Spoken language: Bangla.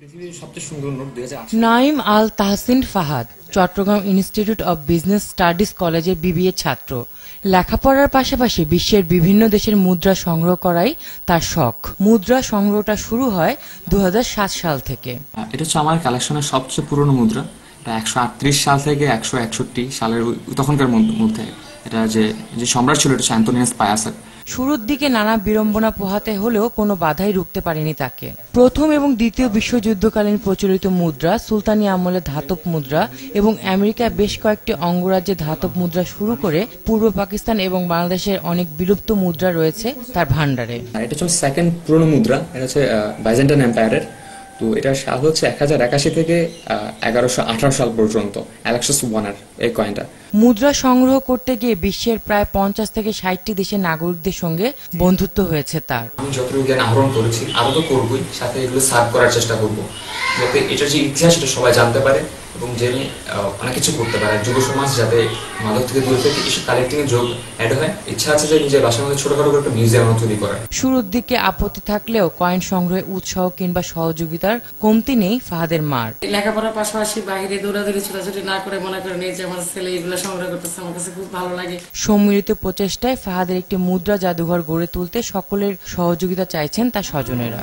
পৃথিবীর সবচেয়ে সুন্দর note 2008। Naim Al Tahsin Fahad Chittagong institute of business studies কলেজের বিবিএ ছাত্র। লেখাপড়ার পাশাপাশি বিশ্বের বিভিন্ন দেশের মুদ্রা সংগ্রহ করাই তার শখ। মুদ্রা সংগ্রহটা শুরু হয় 2007 সাল থেকে। এটা হচ্ছে আমার কালেকশনের সবচেয়ে পুরনো মুদ্রা। এটা 138 সাল থেকে 161 সালের তখনকার মধ্যে। এটা যে সম্রাট ছিল, এটা হচ্ছে অ্যান্তোনিয়াস পায়াসের। শুরুর দিকে নানা বিড়ম্বনা পোহাতে হলেও কোনো বাধাই রুখতে পারেনি তাকে। প্রথম এবং দ্বিতীয় বিশ্বযুদ্ধকালীন প্রচলিত মুদ্রা, সুলতানি আমলে ধাতব মুদ্রা এবং আমেরিকায় বেশ কয়েকটি অঙ্গরাজ্যে ধাতব মুদ্রা শুরু করে পূর্ব পাকিস্তান এবং বাংলাদেশের অনেক বিলুপ্ত মুদ্রা রয়েছে তার ভান্ডারে। এটা হচ্ছে সেকেন্ড পুরনো মুদ্রা। এটা হচ্ছে বাইজেন্টাইন এম্পায়ারের। তো এটার সাল হচ্ছে 1081 থেকে 1118 সাল পর্যন্ত। অ্যালেক্সাস ওয়ানার এই কয়েনটা। মুদ্রা সংগ্রহ করতে গিয়ে বিশ্বের প্রায় 50 থেকে 60টি দেশের নাগরিকদের সঙ্গে বন্ধুত্ব হয়েছে তার। আমি যতটুকু জ্ঞান আহরণ করেছি আরো তো করবোই, সাথে এগুলো সার্ভ করার চেষ্টা করবো, যাতে এটার যে ইতিহাস এটা সবাই জানতে পারে এবং জেনে অনেক কিছু করতে পারে। যুব সমাজ যাতে মাদক থেকে দূরে থেকে এসব কালেক্টিং এ যোগ অ্যাড হয়। ইচ্ছা আছে যে নিজের বাসার মধ্যে ছোটখাটো করে একটা মিউজিয়াম তৈরি করার। শুরুর দিকে আপত্তি থাকলেও কয়েন সংগ্রহে উৎসাহ কিংবা সহযোগিতার কমতি নেই ফাহাদের মার। লেখাপড়ার পাশাপাশি বাইরে দৌড়াদৌড়ি ছোটাছুটি না করে মনে করেন এই যে আমার ছেলে এগুলো সংগ্রহ করতেছে, আমার কাছে খুব ভালো লাগে। সম্মিলিত প্রচেষ্টায় ফাহাদের একটি মুদ্রা জাদুঘর গড়ে তুলতে সকলের সহযোগিতা চাইছেন তার স্বজনেরা।